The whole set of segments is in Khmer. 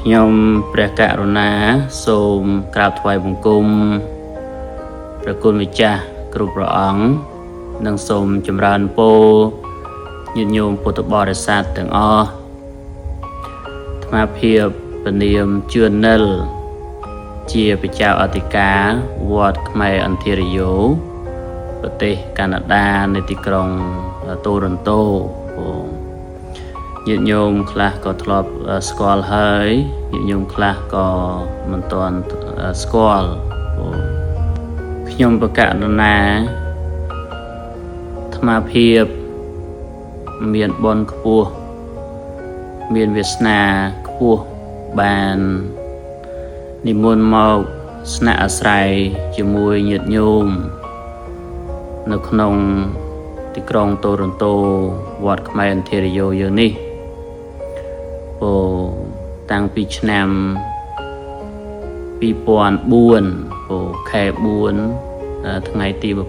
ខ្ញុំព្រះករុណាសូមក្រាបថ្វាយបង្គំព្រះគុណម្ចាស់គ្រប់ព្រះអង្គនិងសូមចម្រើនពរញាតិញោមពុទ្ធបរិស័ទទាំងអស់អាត្មាភាពពនាមជឿននិលជាបច្ចាអធិការវត្តខ្មែរអន្តរយោប្រទេសកាណាដានៅទីក្រុងតូរ៉ុនតូញាតិញោមខ្លះក៏ធ្លាប់ស្គាល់ហើយញាតិញោមខ្លះក៏មិនទាន់ស្គាល់ខ្ញុំប្រកាសណាអាត្មាភាពមានបុណ្យខ្ពស់មានវាសនាខ្ពស់បាននិមន្តមកស្នាក់អាស្រ័យជាមួយញាតិញោមនៅក្នុងទីក្រុងតូរ៉ុនតូវត្តខ្មែរអន្តរយោយើងនេះតាំងពីឆ្នាំ2004ខែ4ថ្ងៃទី24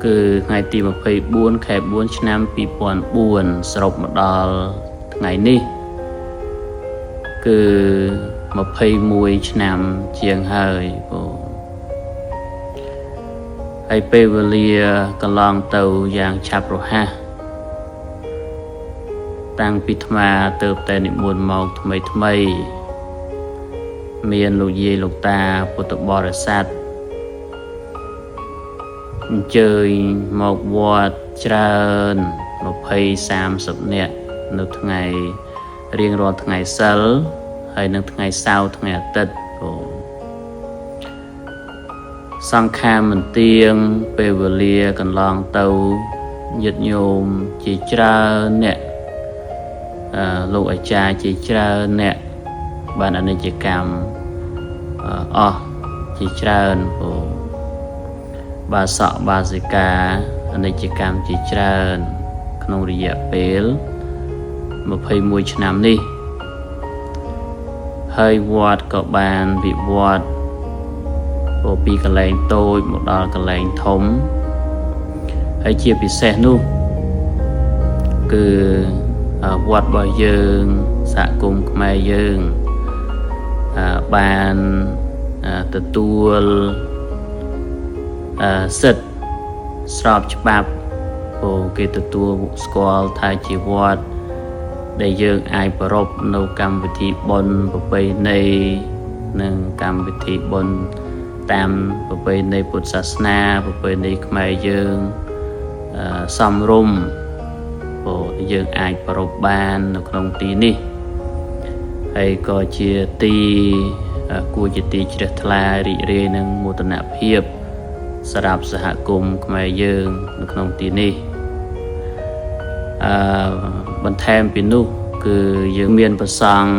គឺថ្ងៃទី24ខែ4ឆ្នាំ2004សរុបមកដល់ថ្ងៃនេះគឺ21ឆ្នាំជាងហើយហើយពេលវេលាកន្លងទៅយ៉ាងឆាប់រហ័សតាំងពីអាត្មាទៅតែនិមន្តមកថ្មីមានលោកយាយលោកតាពុទ្ធបរិស័ទអញ្ជើញមកវត្តច្រើន20-30នាក់នៅថ្ងៃរៀងរាល់ថ្ងៃសិលហើយនៅថ្ងៃសៅរ៍ថ្ងៃអាទិត្យសង្ឃាមន្ទៀងពេលវេលាកន្លងទៅញាតិញោមជាច្រើនអ្នកលោកអាចារ្យជាច្រើនអ្នកបានអនិច្ចកម្មអស់ជាច្រើនបាសកបាសិកាអនិច្ចកម្មជាច្រើនក្នុងរយៈពេល21ឆ្នាំនេះហើយវត្តក៏បានវិវត្តពីកន្លែងតូចមកដល់កន្លែងធំហើយជាពិសេសនោះគឺវត្តរបស់យើងសហគមន៍ខ្មែរយើងបានទទួលសិទ្ធិស្របច្បាប់គេទទួលស្គាល់ថាជាវត្តដែលយើងអាចប្រារព្ធនៅកម្មវិធីបុណ្យប្រពៃណីនិងកម្មវិធីបុណ្យតាមប្រពៃណីពុទ្ធសាសនាប្រពៃណីខ្មែរយើងសមរម្យយើងអាចប្រារព្ធបាននៅក្នុងទីនេះហើយក៏ជាទីគួរជាទីជ្រះថ្លារីករាយនឹងមោទនភាពសម្រាប់សហគមន៍ខ្មែរយើងនៅក្នុងទីនេះបន្ថែមពីនោះគឺយើងមានព្រះសង្ឃ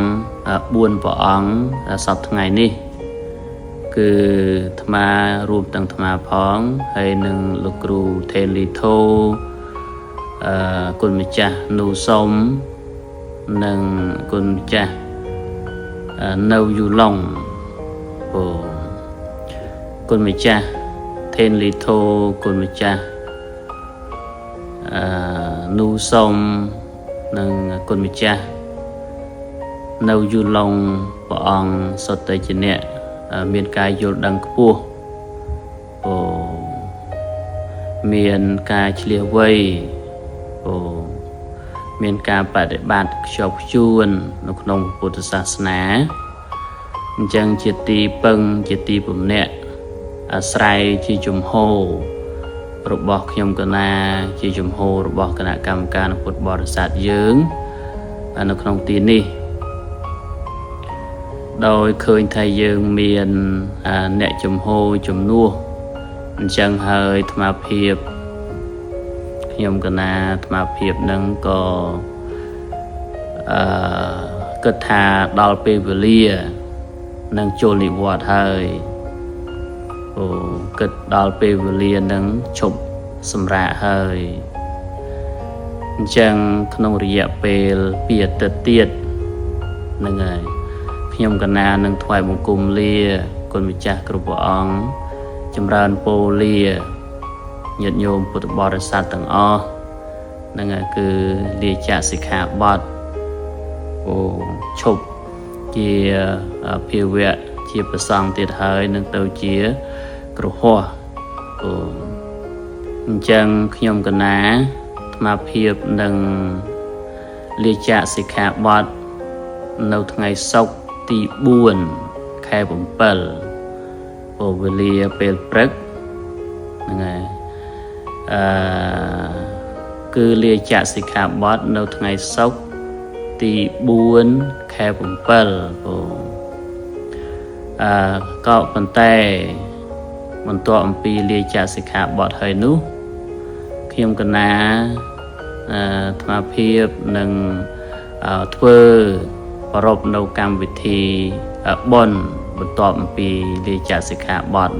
4ព្រះអង្គសប្តាហ៍ថ្ងៃនេះគឺអាត្មារួមទាំងអាត្មាផងហើយនឹងលោកគ្រូថេនលីថូគុណម្ចាស់នូសុំនិងគុណម្ចាស់នៅយូឡុងគុណម្ចាស់ថេនលីថូគុណម្ចាស់នូសុំនិងគុណម្ចាស់នៅយូឡុងព្រះអង្គសុទ្ធតែជាអ្នកមានការយល់ដឹងខ្ពស់មានការឆ្លៀសវៃមានការបដិបត្តិខ្ជាប់ខ្ជួននៅក្នុងពុទ្ធសាសនាអញ្ចឹងជាទីពឹងជាទីពំនាក់អាស្រ័យជាជំហររបស់ខ្ញុំកណាជាជំហររបស់គណៈកម្មការពុទ្ធបរិស័ទយើងនៅក្នុងទីនេះដោយឃើញថាយើងមានអ្នកជំហរជំនួសអញ្ចឹងហើយអាត្មាភាពខ្ញុំកណាអាត្មាភាពនឹងក៏គិតថាដល់ពេលវេលានឹងចូលនិវត្តន៍ហើយគិតដល់ពេលវេលានឹងឈប់សម្រាកហើយអញ្ចឹងក្នុងរយៈពេល2អាទិត្យទៀតហ្នឹងហើយខ្ញុំកណានឹងថ្វាយបង្គំលាគុណម្ចាស់គ្រប់ព្រះអង្គចម្រើនពរលាញាតិញោមពុទ្ធបរិស័ទទាំងអស់ហ្នឹងហើយគឺលាចាកសិក្ខាបទ ឈប់ជាភាវៈជាប្រសង់ទៀតហើយនឹងទៅជាគ្រហស្ថអញ្ចឹងខ្ញុំកណាអាត្មាភាពនឹងលាចាកសិក្ខាបទនៅថ្ងៃសុក្រទី4 ខែ 7 វេលាពេលព្រឹកហ្នឹងហើយគឺលាចាកសិក្ខាបទនៅថ្ងៃសុក្រទី4 ខែ 7 ក៏ប៉ុន្តែបន្ទាប់អំពីលាចាកសិក្ខាបទហើយនោះខ្ញុំកណាអាត្មាភាពនឹងធ្វើប្រពៃនៅកម្មវិធីបុណ្យបន្ទាប់អំពីលាចាកសិក្ខាបទ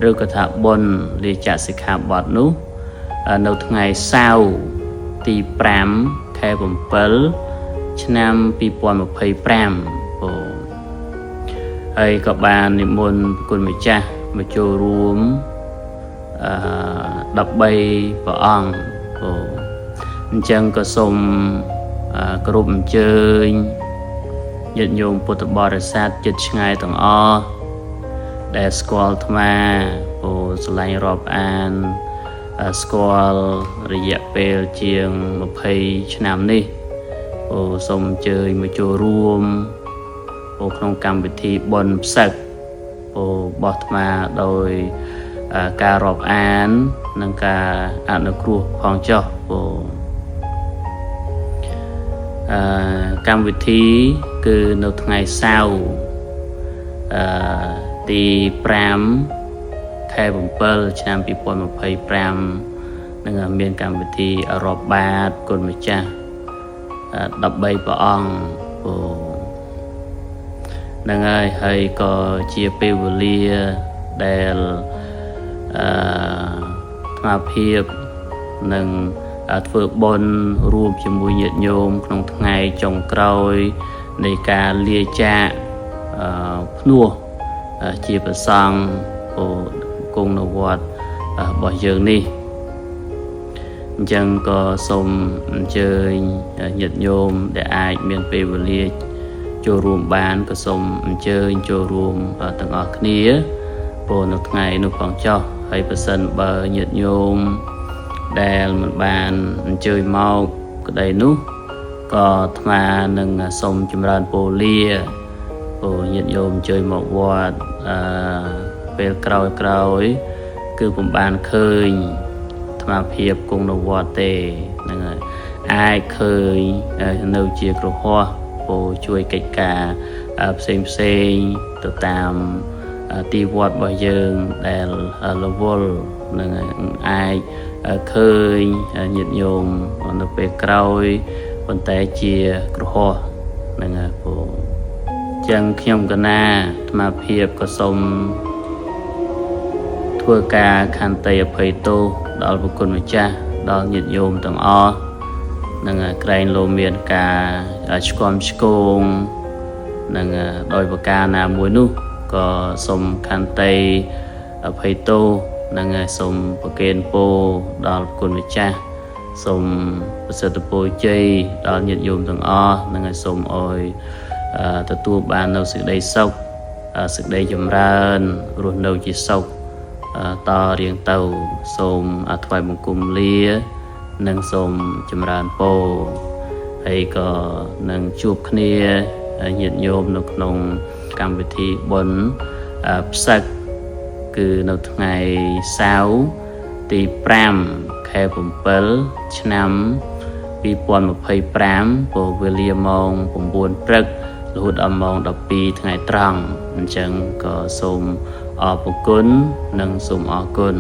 ឬក៏ថាបុណ្យលាចាកសិក្ខាបទនោះនៅថ្ងៃសៅរ៍ទី5 ខែ 7 ឆ្នាំ 2025 ហើយក៏បាននិមន្តគុណម្ចាស់មកចូលរួម13ព្រះអង្គអញ្ចឹងក៏សូមគោរពអញ្ជើញញាតិញោមពុទ្ធបរិស័ទចិត្តឆ្ងាយទាំងអស់ដែលស្គាល់អាត្មាស្រឡាញ់រាប់អានស្គាល់រយៈពេលជាង20ឆ្នាំនេះសូមអញ្ជើញមកចូលរួមក្នុងកម្មវិធីបុណ្យផ្សឹករបស់អាត្មាដោយការរាប់អាននិងការអនុគ្រោះផងចុះកម្មវិធីគឺនៅថ្ងៃសៅរ៍ទី5 ខែ 7 ឆ្នាំ 2025នឹងមានកម្មវិធីរាប់បាតគុណម្ចាស់13ព្រះអង្គហ្នឹងហើយក៏ជាពេលវេលាដែលអាត្មាភាពនឹងធ្វើបុណ្យរួមជាមួយញាតិញោមក្នុងថ្ងៃចុងក្រោយនៃការលាចាកភ្នោះជាព្រះសង្ឃគង់នៅវត្តរបស់យើងនេះអញ្ចឹងក៏សូមអញ្ជើញញាតិញោមដែលអាចមានពេលវេលាចូលរួមបានក៏សូមអញ្ជើញចូលរួមទាំងអស់គ្នានៅថ្ងៃនោះផងចុះហើយប្រសិនបើញាតិញោមដែលមិនបានអញ្ជើញមកក្តីនោះក៏អាត្មានឹងសូមចម្រើនពរលាញាតិញោមអញ្ជើញមកវត្តពេលក្រោយគឺពុំបានឃើញអាត្មាភាពគង់នៅវត្តទេហ្នឹងហើយអាចឃើញនៅជាគ្រហស្ថជួយកិច្ចការផ្សេងទៅតាមទីវត្តរបស់យើងដែលរវល់នឹងអាចឃើញញាតិញោមនៅពេលក្រោយប៉ុន្តែជាគ្រហស្ថនឹងចឹងខ្ញុំកណាអាត្មាភាពក៏សូមធ្វើការខន្តីអភ័យទោសដល់ព្រះគុណម្ចាស់ដល់ញាតិញោមទាំងអស់នឹងក្រែងលោមានការឆ្គាំឆ្គងនឹងដោយប្រការណាមួយនោះក៏សូមខន្តីអភ័យទោសនឹងសូមប្រគេនពរដល់ព្រះគុណម្ចាស់សូមប្រសិទ្ធពរជ័យដល់ញាតិញោមទាំងអស់នឹងសូមអោយទទួលបាននូវសេចក្តីសុខសេចក្តីចម្រើនរស់នៅជាសុខតរៀងទៅសូមថ្វាយបង្គំលានិងសូមចម្រើនពរហើយក៏នឹងជួបគ្នាញាតិញោមនៅក្នុងកម្មវិធីបុណ្យផ្សឹកគឺនៅថ្ងៃសៅរ៍ទី5 ខែ 7 ឆ្នាំ 2025 វេលាម៉ោង 9 ព្រឹករហូតដល់ម៉ោង 12 ថ្ងៃត្រង់អញ្ចឹងក៏សូមអរគុណនិងសូមអរគុណ